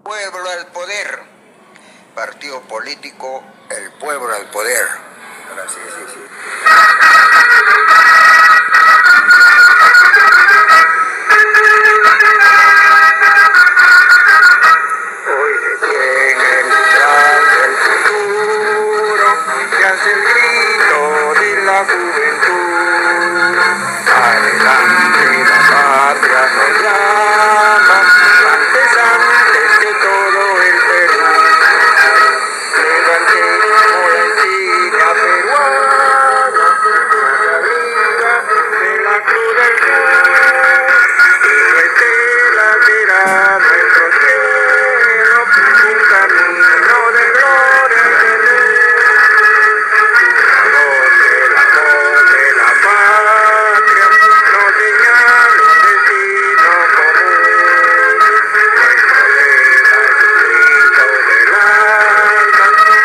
Pueblo al poder. Partido político, el pueblo al poder. Ahora sí, sí, sí. Hoy detiene el plan del futuro, que hace el grito de la juventud. Adelante, la patria nos llama, antes que todo el Perú. Levantemos la insignia peruana, hacia arriba de la cruz del sur, y nuestra será nuestro cielo, un camino de gloria y de voz de la patria, nos señala un destino común. Nuestra letra es un grito del alma, antes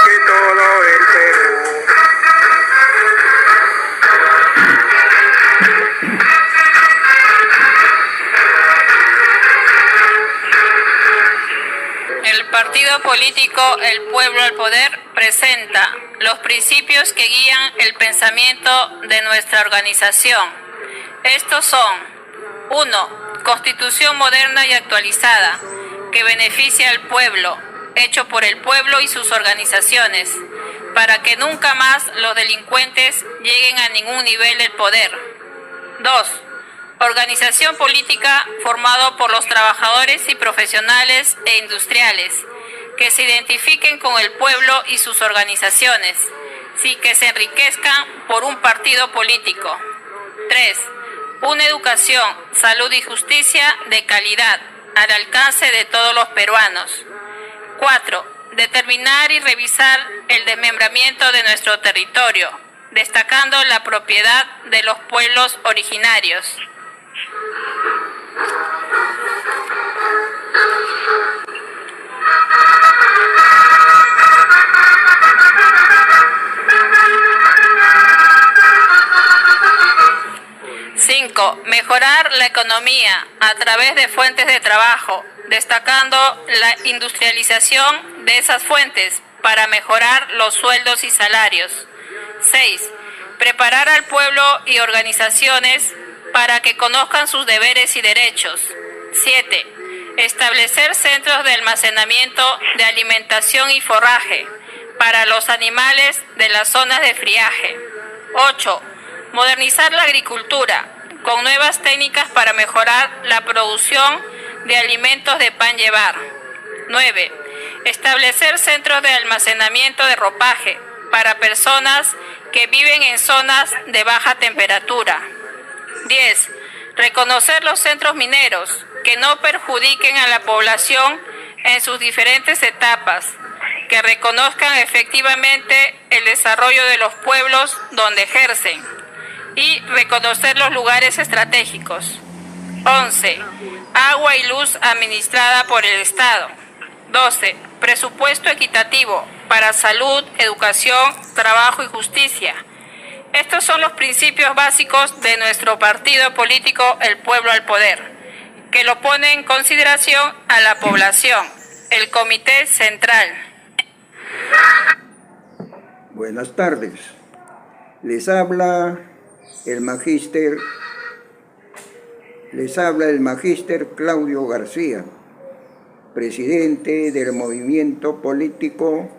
que todo el Perú. El partido político El Pueblo al Poder presenta los principios que guían el pensamiento de nuestra organización. Estos son: 1. Constitución moderna y actualizada, que beneficia al pueblo, hecho por el pueblo y sus organizaciones, para que nunca más los delincuentes lleguen a ningún nivel del poder. 2. Organización política formado por los trabajadores y profesionales e industriales, que se identifiquen con el pueblo y sus organizaciones, sin que se enriquezcan por un partido político. 3. Una educación, salud y justicia de calidad, al alcance de todos los peruanos. 4. Determinar y revisar el desmembramiento de nuestro territorio, destacando la propiedad de los pueblos originarios. 5. Mejorar la economía a través de fuentes de trabajo, destacando la industrialización de esas fuentes para mejorar los sueldos y salarios. 6. Preparar al pueblo y organizaciones para que conozcan sus deberes y derechos. 7. Establecer centros de almacenamiento de alimentación y forraje para los animales de las zonas de friaje. 8. Modernizar la agricultura con nuevas técnicas para mejorar la producción de alimentos de pan llevar. 9. Establecer centros de almacenamiento de ropaje para personas que viven en zonas de baja temperatura. 10. Reconocer los centros mineros que no perjudiquen a la población en sus diferentes etapas, que reconozcan efectivamente el desarrollo de los pueblos donde ejercen, y reconocer los lugares estratégicos. 11. Agua y luz administrada por el Estado. 12. Presupuesto equitativo para salud, educación, trabajo y justicia. Estos son los principios básicos de nuestro partido político El Pueblo al Poder, que lo pone en consideración a la población, el Comité Central. Buenas tardes. Les habla el magíster Claudio García, presidente del movimiento político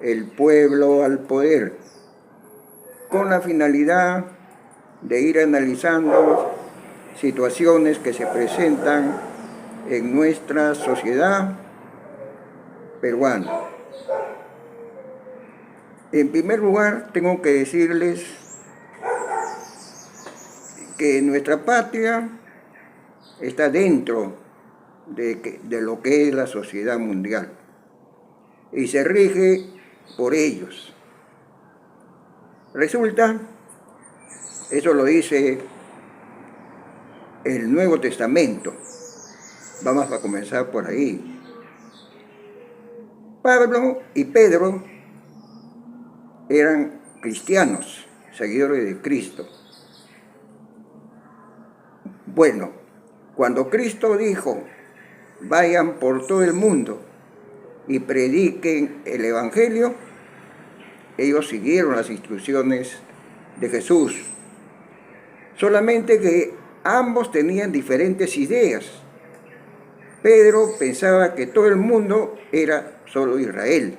El Pueblo al Poder, con la finalidad de ir analizando situaciones que se presentan en nuestra sociedad peruana. En primer lugar, tengo que decirles que nuestra patria está dentro de lo que es la sociedad mundial y se rige por ellos. Resulta, eso lo dice el Nuevo Testamento. Vamos a comenzar por ahí. Pablo y Pedro eran cristianos, seguidores de Cristo. Bueno, cuando Cristo dijo, vayan por todo el mundo y prediquen el Evangelio, ellos siguieron las instrucciones de Jesús. Solamente que ambos tenían diferentes ideas. Pedro pensaba que todo el mundo era solo Israel.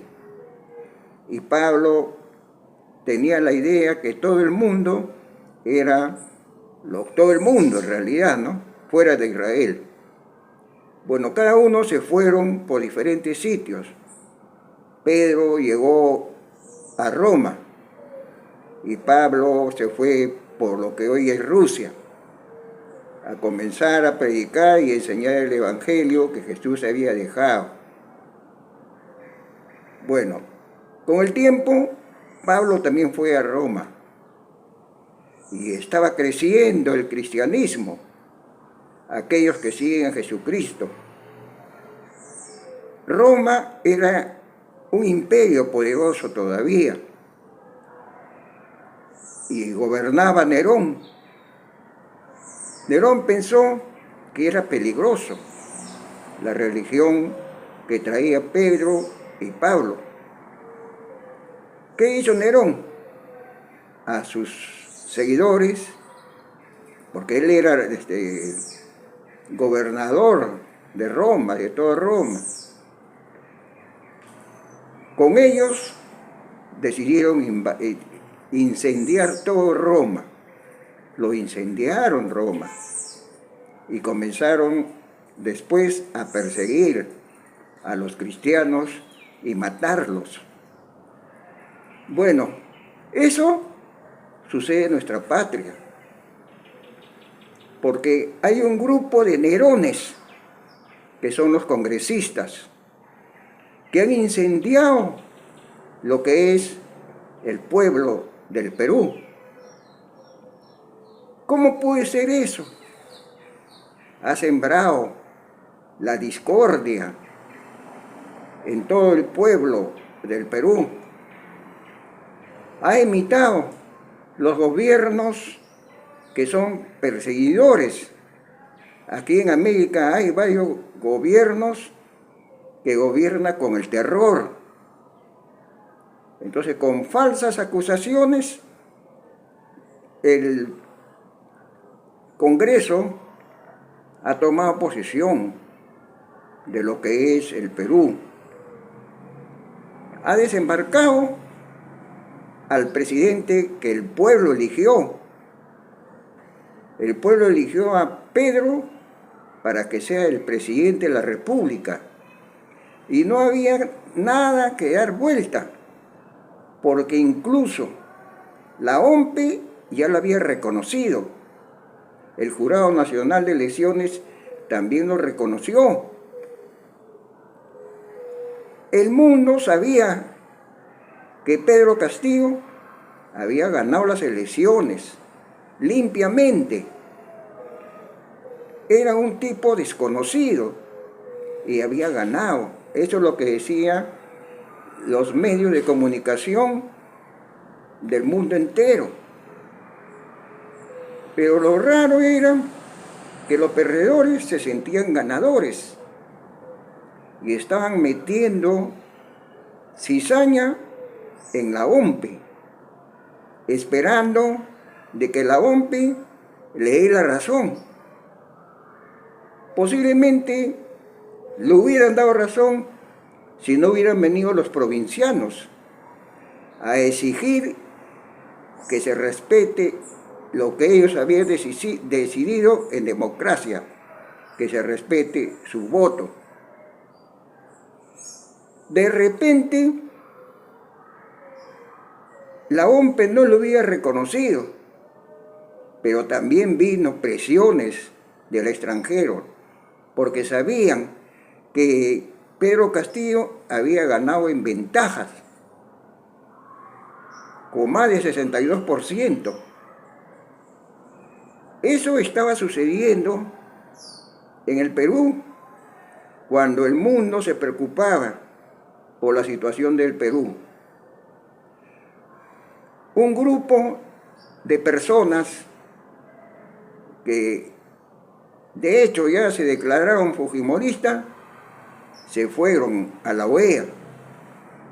Y Pablo tenía la idea que todo el mundo era todo el mundo en realidad, ¿no? Fuera de Israel. Bueno, cada uno se fueron por diferentes sitios. Pedro llegó a Roma y Pablo se fue por lo que hoy es Rusia, a comenzar a predicar y enseñar el Evangelio que Jesús había dejado. Bueno, con el tiempo, Pablo también fue a Roma y estaba creciendo el cristianismo, aquellos que siguen a Jesucristo. Roma era un imperio poderoso todavía y gobernaba Nerón. Nerón pensó que era peligroso la religión que traía Pedro y Pablo. ¿Qué hizo Nerón? A sus seguidores, porque él era gobernador de Roma, de toda Roma. Con ellos decidieron incendiar todo Roma. Lo incendiaron Roma y comenzaron después a perseguir a los cristianos y matarlos. Bueno, eso sucede en nuestra patria, porque hay un grupo de Nerones, que son los congresistas, que han incendiado lo que es el pueblo del Perú. ¿Cómo puede ser eso? Ha sembrado la discordia en todo el pueblo del Perú. Ha imitado los gobiernos que son perseguidores. Aquí en América hay varios gobiernos que gobiernan con el terror. Entonces, con falsas acusaciones, el Congreso ha tomado posesión de lo que es el Perú. Ha desembarcado al presidente que el pueblo eligió. El pueblo eligió a Pedro para que sea el presidente de la República. Y no había nada que dar vuelta, porque incluso la OMPE ya lo había reconocido. El Jurado Nacional de Elecciones también lo reconoció. El mundo sabía que Pedro Castillo había ganado las elecciones limpiamente. Era un tipo desconocido y había ganado. Eso es lo que decían los medios de comunicación del mundo entero. Pero lo raro era que los perdedores se sentían ganadores y estaban metiendo cizaña en la OMPE, esperando de que la OMPE le dé la razón. Posiblemente le hubieran dado razón si no hubieran venido los provincianos a exigir que se respete lo que ellos habían decidido en democracia, que se respete su voto. De repente, la OMPE no lo había reconocido, pero también vino presiones del extranjero, porque sabían que Pedro Castillo había ganado en ventajas, con más de 62%. Eso estaba sucediendo en el Perú, cuando el mundo se preocupaba por la situación del Perú. Un grupo de personas que De hecho, ya se declararon fujimoristas, se fueron a la OEA,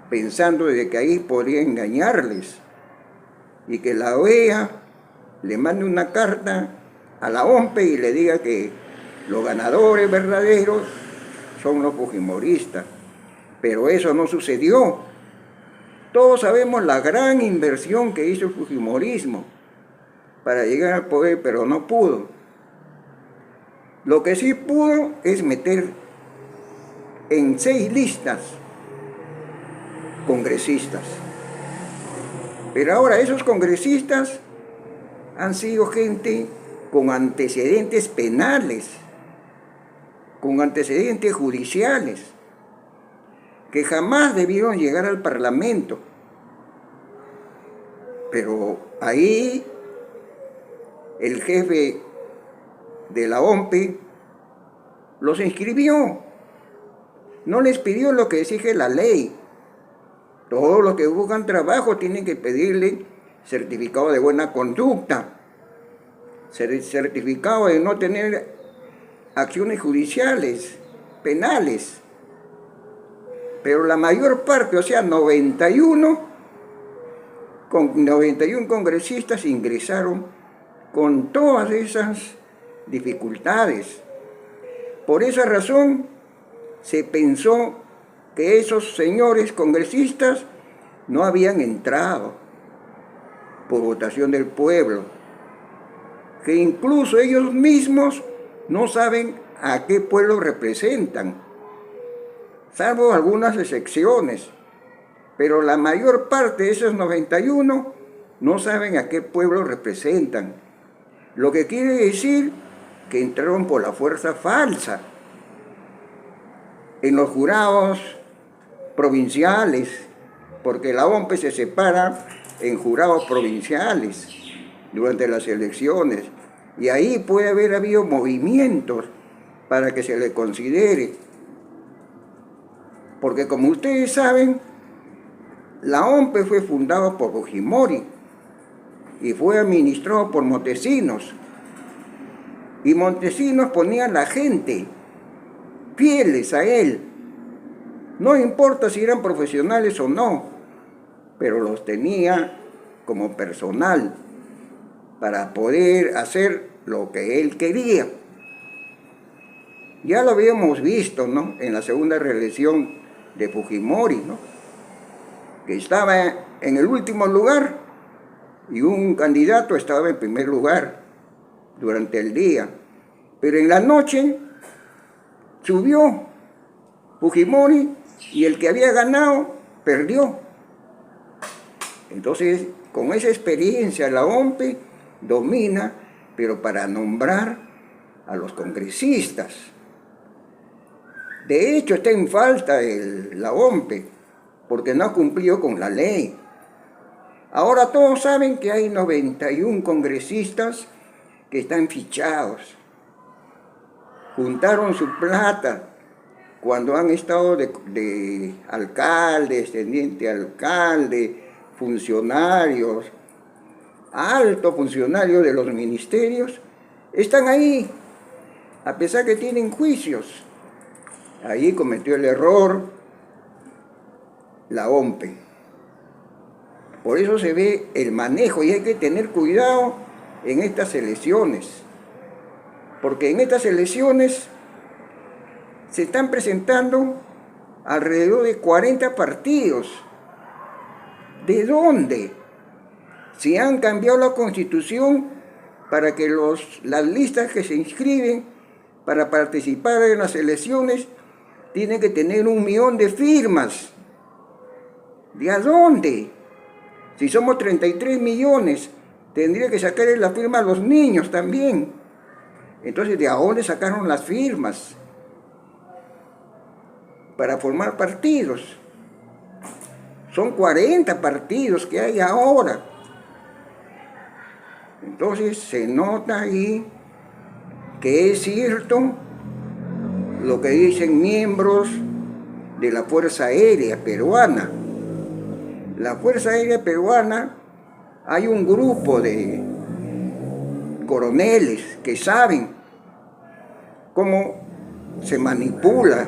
pensando de que ahí podría engañarles, y que la OEA le mande una carta a la OMPE y le diga que los ganadores verdaderos son los fujimoristas. Pero eso no sucedió. Todos sabemos la gran inversión que hizo el fujimorismo para llegar al poder, pero no pudo. Lo que sí pudo es meter en 6 listas congresistas. Pero ahora esos congresistas han sido gente con antecedentes penales, con antecedentes judiciales, que jamás debieron llegar al Parlamento. Pero ahí el jefe de la OMPE los inscribió, no les pidió lo que exige la ley. Todos los que buscan trabajo tienen que pedirle certificado de buena conducta, certificado de no tener acciones judiciales, penales. Pero la mayor parte, o sea, 91 congresistas ingresaron con todas esas dificultades. Por esa razón se pensó que esos señores congresistas no habían entrado por votación del pueblo, que incluso ellos mismos no saben a qué pueblo representan, salvo algunas excepciones, pero la mayor parte de esos 91 no saben a qué pueblo representan, lo que quiere decir que entraron por la fuerza falsa en los jurados provinciales, porque la OMPE se separa en jurados provinciales durante las elecciones, y ahí puede haber habido movimientos para que se le considere. Porque como ustedes saben, la OMPE fue fundada por Fujimori y fue administrado por Montesinos. Y Montesinos ponía a la gente fieles a él. No importa si eran profesionales o no, pero los tenía como personal para poder hacer lo que él quería. Ya lo habíamos visto, ¿no?, en la segunda reelección de Fujimori, ¿no?, que estaba en el último lugar y un candidato estaba en primer lugar durante el día. Pero en la noche subió Fujimori y el que había ganado perdió. Entonces, con esa experiencia, la OMPE domina, pero para nombrar a los congresistas. De hecho, está en falta la OMPE, porque no ha cumplido con la ley. Ahora todos saben que hay 91 congresistas que están fichados. Juntaron su plata cuando han estado de alcaldes, teniente alcalde, funcionarios, altos funcionarios de los ministerios, están ahí, a pesar que tienen juicios. Ahí cometió el error la OMPE. Por eso se ve el manejo y hay que tener cuidado en estas elecciones. Porque en estas elecciones se están presentando alrededor de 40 partidos. ¿De dónde? Si han cambiado la Constitución para que las listas que se inscriben para participar en las elecciones tienen que tener 1 millón de firmas. ¿De a dónde? Si somos 33 millones, tendría que sacarle la firma a los niños también. Entonces, ¿de dónde sacaron las firmas para formar partidos? Son 40 partidos que hay ahora. Entonces, se nota ahí que es cierto lo que dicen miembros de la Fuerza Aérea Peruana. La Fuerza Aérea Peruana, hay un grupo de coroneles que saben cómo se manipula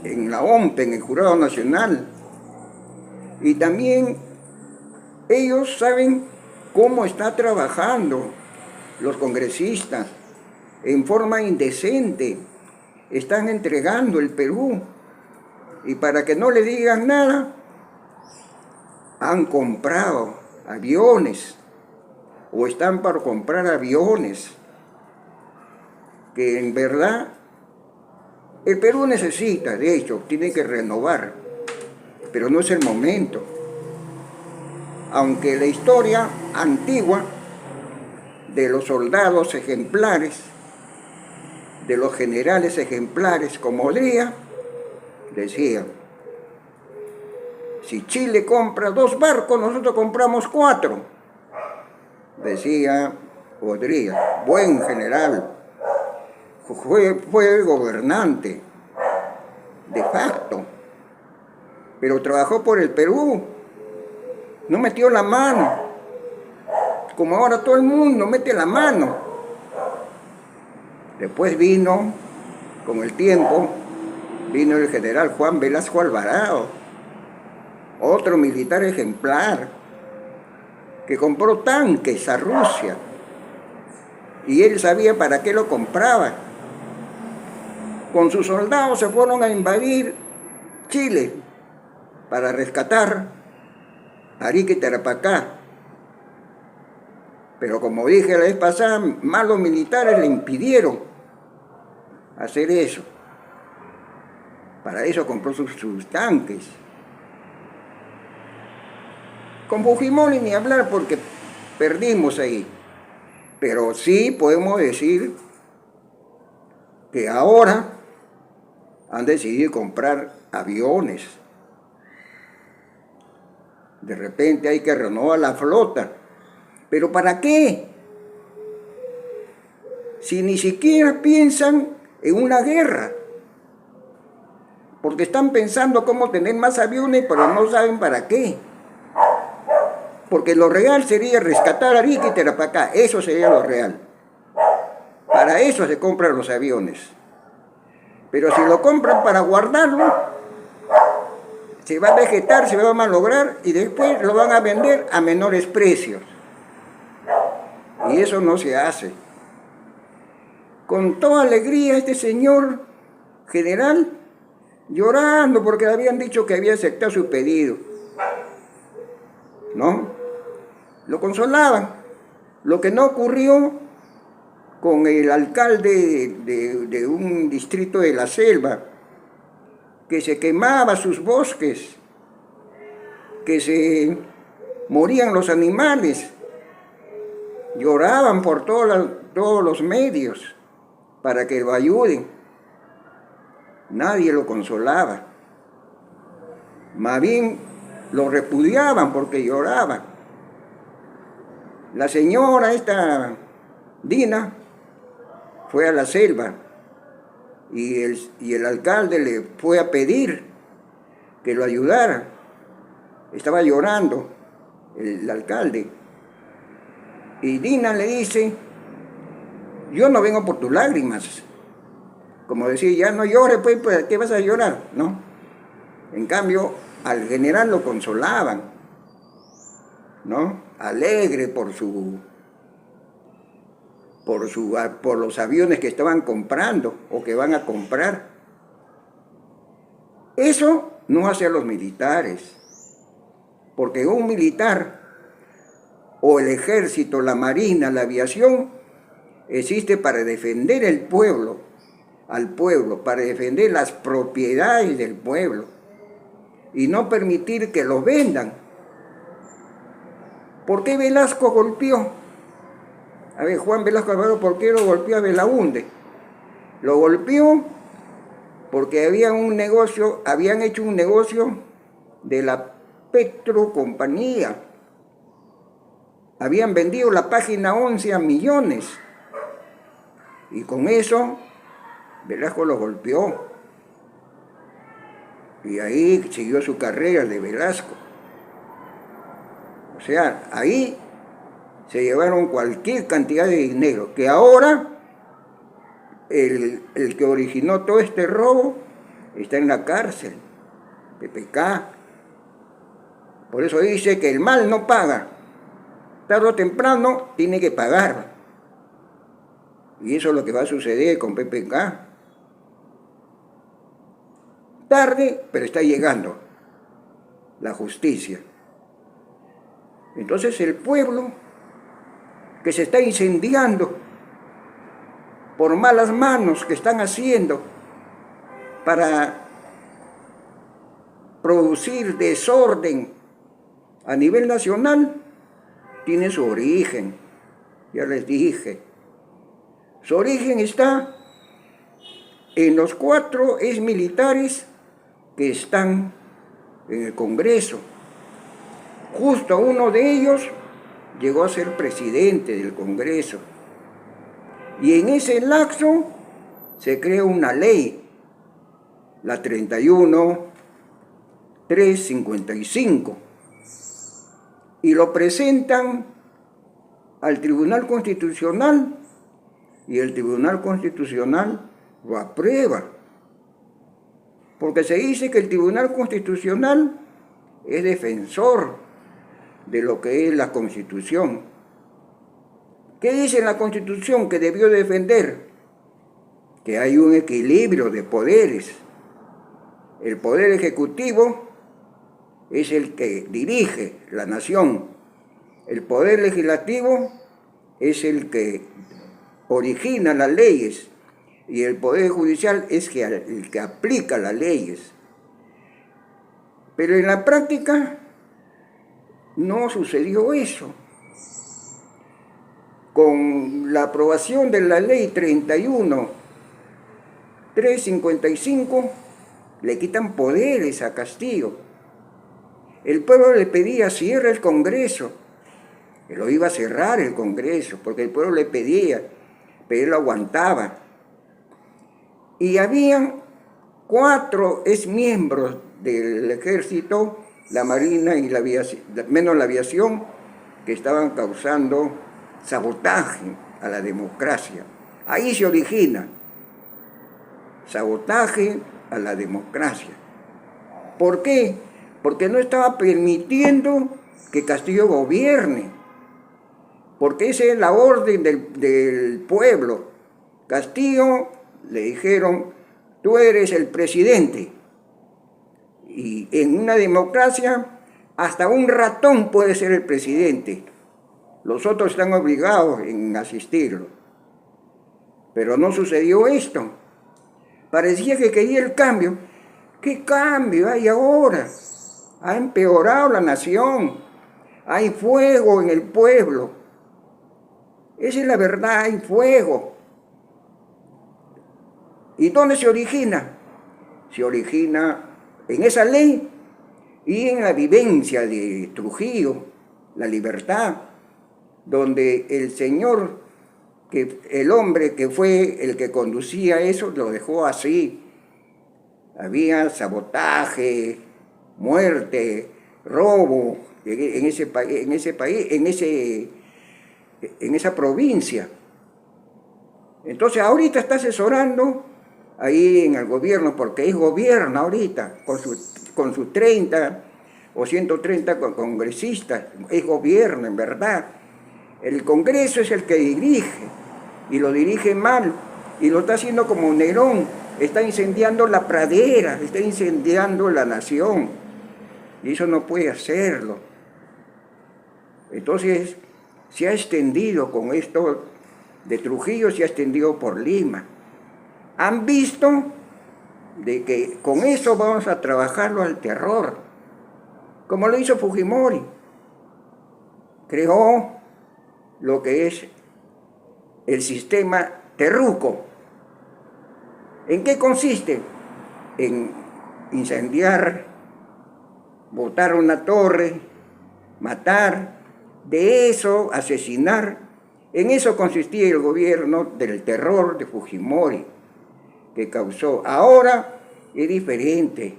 en la OMPE, en el Jurado Nacional. Y también ellos saben cómo está trabajando los congresistas en forma indecente. Están entregando el Perú. Y para que no le digan nada, han comprado aviones o están por comprar aviones que en verdad el Perú necesita, de hecho, tiene que renovar, pero no es el momento. Aunque la historia antigua de los soldados ejemplares, de los generales ejemplares como Odría, decía, si Chile compra 2 barcos, nosotros compramos 4, decía Odría, buen general, fue gobernante de facto, pero trabajó por el Perú, no metió la mano, como ahora todo el mundo mete la mano. Después vino, con el tiempo, vino el general Juan Velasco Alvarado, otro militar ejemplar, que compró tanques a Rusia, y él sabía para qué lo compraba. Con sus soldados se fueron a invadir Chile para rescatar Arica y Tarapacá. Pero como dije la vez pasada, malos militares le impidieron hacer eso. Para eso compró sus tanques. Con Fujimori ni hablar porque perdimos ahí. Pero sí podemos decir que ahora han decidido comprar aviones. De repente hay que renovar la flota. ¿Pero para qué? Si ni siquiera piensan en una guerra. Porque están pensando cómo tener más aviones, pero no saben para qué. Porque lo real sería rescatar a Arica y Tarapacá. Eso sería lo real. Para eso se compran los aviones. Pero si lo compran para guardarlo, se va a vegetar, se va a malograr y después lo van a vender a menores precios. Y eso no se hace. Con toda alegría este señor general llorando porque le habían dicho que había aceptado su pedido. ¿No? Lo consolaban. Lo que no ocurrió con el alcalde de un distrito de la selva, que se quemaba sus bosques, que se morían los animales, lloraban por todos los medios para que lo ayuden. Nadie lo consolaba. Más bien lo repudiaban porque lloraba. La señora esta Dina fue a la selva y el alcalde le fue a pedir que lo ayudara. Estaba llorando el alcalde. Y Dina le dice, yo no vengo por tus lágrimas. Como decir, ya no llores, pues, ¿qué vas a llorar? ¿No? En cambio, al general lo consolaban, ¿no? Alegre por los aviones que estaban comprando o que van a comprar. Eso no hace a los militares, porque un militar o el ejército, la marina, la aviación, existe para defender el pueblo, al pueblo, para defender las propiedades del pueblo y no permitir que los vendan. ¿Por qué Velasco golpeó? A ver, Juan Velasco Alvarado, ¿por qué lo golpeó a Belaúnde? Lo golpeó porque habían hecho un negocio de la Petrocompañía. Habían vendido la página 11 a millones. Y con eso, Velasco lo golpeó. Y ahí siguió su carrera de Velasco. O sea, ahí se llevaron cualquier cantidad de dinero, que ahora el que originó todo este robo está en la cárcel, PPK. Por eso dice que el mal no paga. Tarde o temprano tiene que pagar. Y eso es lo que va a suceder con PPK. Tarde, pero está llegando la justicia. Entonces el pueblo que se está incendiando por malas manos que están haciendo para producir desorden a nivel nacional, tiene su origen, ya les dije. Su origen está en los 4 exmilitares que están en el Congreso. Justo uno de ellos llegó a ser presidente del Congreso. Y en ese lapso se crea una ley, la 31.355, y lo presentan al Tribunal Constitucional, y el Tribunal Constitucional lo aprueba. Porque se dice que el Tribunal Constitucional es defensor de lo que es la Constitución. ¿Qué dice la Constitución que debió defender? Que hay un equilibrio de poderes. El poder ejecutivo es el que dirige la nación. El poder legislativo es el que origina las leyes. Y el poder judicial es el que aplica las leyes. Pero en la práctica no sucedió eso. Con la aprobación de la ley 31.355 le quitan poderes a Castillo. El pueblo le pedía cierre el Congreso. Él lo iba a cerrar el Congreso porque el pueblo le pedía, pero él lo aguantaba. Y había 4 exmiembros del ejército, la marina y la aviación, menos la aviación, que estaban causando sabotaje a la democracia. Ahí se origina sabotaje a la democracia. ¿Por qué? Porque no estaba permitiendo que Castillo gobierne. Porque esa es la orden del pueblo. Castillo, le dijeron, tú eres el presidente. Y en una democracia, hasta un ratón puede ser el presidente. Los otros están obligados en asistirlo. Pero no sucedió esto. Parecía que quería el cambio. ¿Qué cambio hay ahora? Ha empeorado la nación. Hay fuego en el pueblo. Esa es la verdad, hay fuego. ¿Y dónde se origina? Se origina en esa ley y en la vivencia de Trujillo, la libertad, donde el señor, el hombre que fue el que conducía eso, lo dejó así. Había sabotaje, muerte, robo en ese país, en esa provincia. Entonces ahorita está asesorando ahí en el gobierno, porque es gobierno ahorita, con sus 30 o 130 congresistas, es gobierno en verdad. El Congreso es el que dirige, y lo dirige mal, y lo está haciendo como Nerón, está incendiando la pradera, está incendiando la nación, y eso no puede hacerlo. Entonces, se ha extendido con esto de Trujillo, se ha extendido por Lima. Han visto de que con eso vamos a trabajarlo al terror, como lo hizo Fujimori. Creó lo que es el sistema terruco. ¿En qué consiste? En incendiar, botar una torre, matar, de eso asesinar. En eso consistía el gobierno del terror de Fujimori, que causó. Ahora es diferente.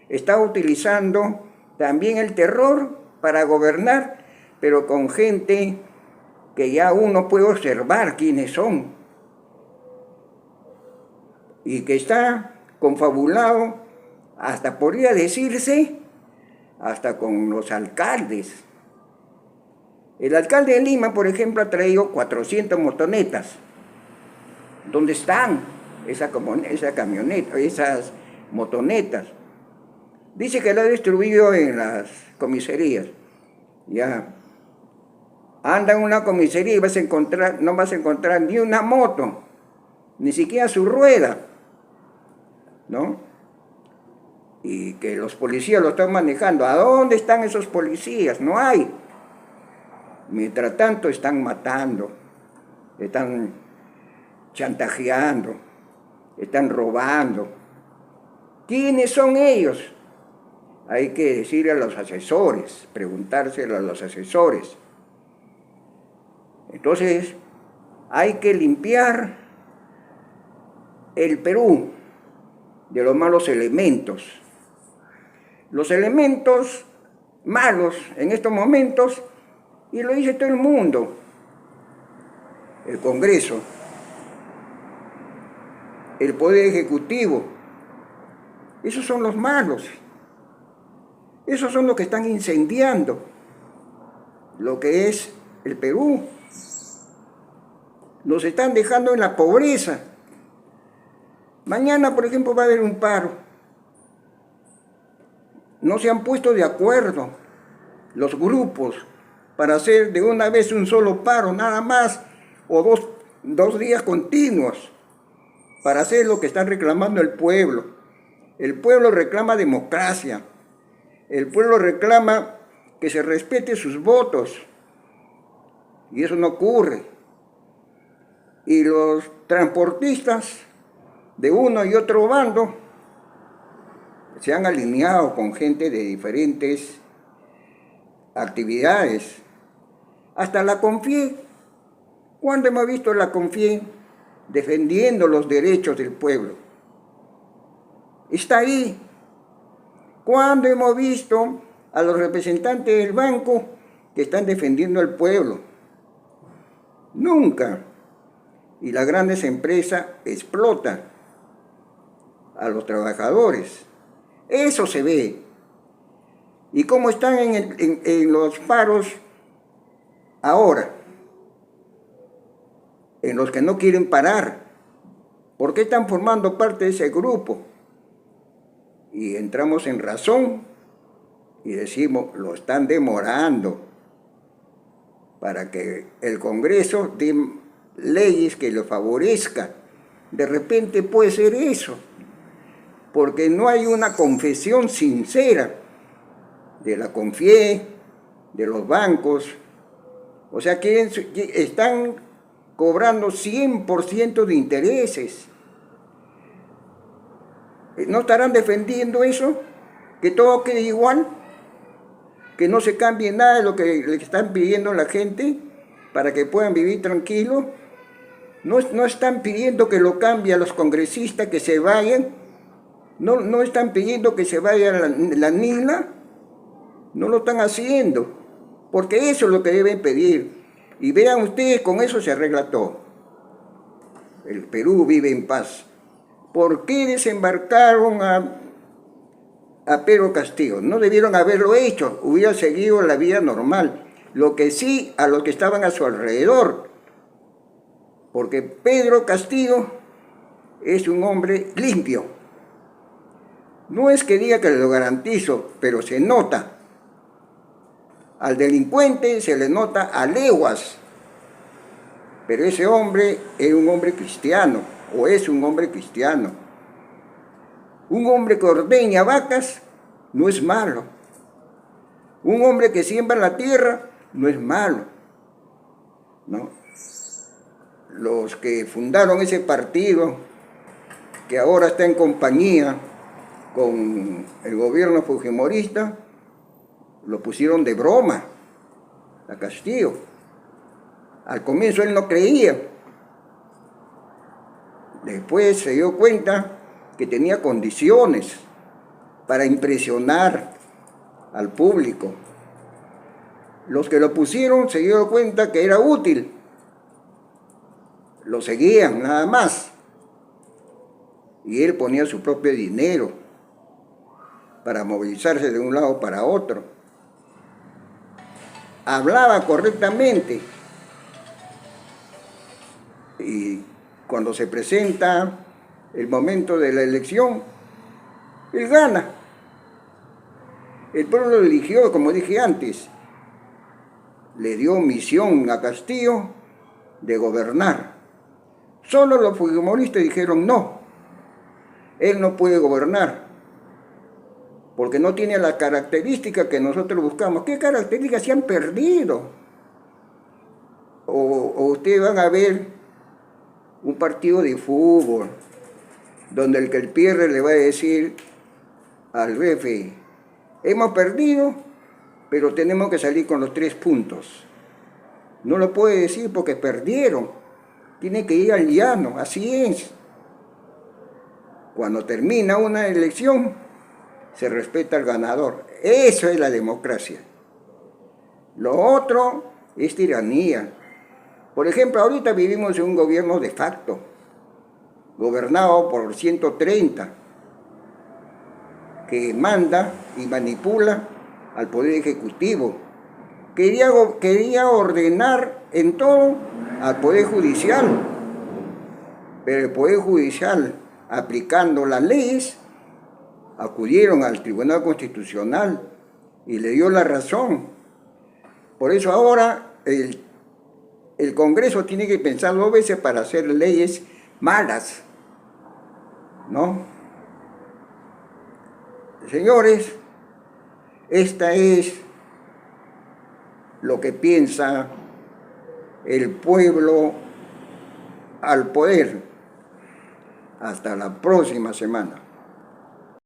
Está utilizando también el terror para gobernar, pero con gente que ya uno puede observar quiénes son. y que está confabulado, hasta podría decirse, hasta con los alcaldes. El alcalde de Lima, por ejemplo, ha traído 400 motonetas. ¿Dónde están esas motonetas? Dice que la ha distribuido en las comisarías. Ya. Anda en una comisaría y no vas a encontrar ni una moto, ni siquiera su rueda, ¿no? Y que los policías lo están manejando. ¿A dónde están esos policías? No hay. Mientras tanto están matando, están chantajeando, están robando. ¿Quiénes son ellos? Hay que decirle a los asesores, preguntárselo a los asesores. Entonces, hay que limpiar el Perú de los malos elementos. Los elementos malos en estos momentos, y lo dice todo el mundo, el Congreso, el Poder Ejecutivo, esos son los malos. Esos son los que están incendiando lo que es el Perú. Nos están dejando en la pobreza. Mañana, por ejemplo, va a haber un paro. No se han puesto de acuerdo los grupos para hacer de una vez un solo paro, nada más, o dos días continuos, para hacer lo que está reclamando el pueblo. El pueblo reclama democracia. El pueblo reclama que se respete sus votos. Y eso no ocurre. Y los transportistas de uno y otro bando se han alineado con gente de diferentes actividades. Hasta la CONFIE. ¿Cuándo hemos visto a la CONFIE defendiendo los derechos del pueblo? Está ahí. ¿Cuándo hemos visto a los representantes del banco que están defendiendo al pueblo? Nunca. Y las grandes empresas explotan a los trabajadores. Eso se ve. ¿Y cómo están en los paros ahora? En los que no quieren parar. ¿Por qué están formando parte de ese grupo? Y entramos en razón y decimos, lo están demorando para que el Congreso dé leyes que lo favorezcan. De repente puede ser eso, porque no hay una confesión sincera de la CONFIE, de los bancos. O sea, que están cobrando 100% de intereses. ¿No estarán defendiendo eso? ¿Que todo quede igual? ¿Que no se cambie nada de lo que le están pidiendo a la gente para que puedan vivir tranquilos? ¿No están pidiendo que lo cambie a los congresistas, que se vayan? ¿No están pidiendo que se vaya la NILA? No lo están haciendo, porque eso es lo que deben pedir. Y vean ustedes, con eso se arregla todo. El Perú vive en paz. ¿Por qué desembarcaron a Pedro Castillo? No debieron haberlo hecho, hubiera seguido la vida normal. Lo que sí, a los que estaban a su alrededor, porque Pedro Castillo es un hombre limpio. No es que diga que lo garantizo, pero se nota. Al delincuente se le nota a leguas. Pero ese hombre es un hombre cristiano, o es un hombre cristiano. Un hombre que ordeña vacas no es malo. Un hombre que siembra la tierra no es malo, ¿no? Los que fundaron ese partido, que ahora está en compañía con el gobierno fujimorista, lo pusieron de broma a Castillo. Al comienzo él no creía. Después se dio cuenta que tenía condiciones para impresionar al público. Los que lo pusieron se dieron cuenta que era útil. Lo seguían nada más. y él ponía su propio dinero para movilizarse de un lado para otro. Hablaba correctamente y cuando se presenta el momento de la elección, él gana. El pueblo lo eligió, como dije antes, le dio misión a Castillo de gobernar. Solo los fujimoristas dijeron no, él no puede gobernar, porque no tiene las características que nosotros buscamos. ¿Qué características se han perdido? O ustedes van a ver un partido de fútbol, donde el que el pierde le va a decir al referee, hemos perdido, pero tenemos que salir con los 3 puntos. No lo puede decir porque perdieron. Tiene que ir al llano, así es. Cuando termina una elección, se respeta al ganador. Eso es la democracia. Lo otro es tiranía. Por ejemplo, ahorita vivimos en un gobierno de facto, gobernado por 130, que manda y manipula al Poder Ejecutivo. Quería ordenar en todo al Poder Judicial, pero el Poder Judicial, aplicando las leyes, acudieron al Tribunal Constitucional y le dio la razón. Por eso ahora el Congreso tiene que pensar 2 veces para hacer leyes malas, ¿no? Señores, esta es lo que piensa el pueblo al poder. Hasta la próxima semana.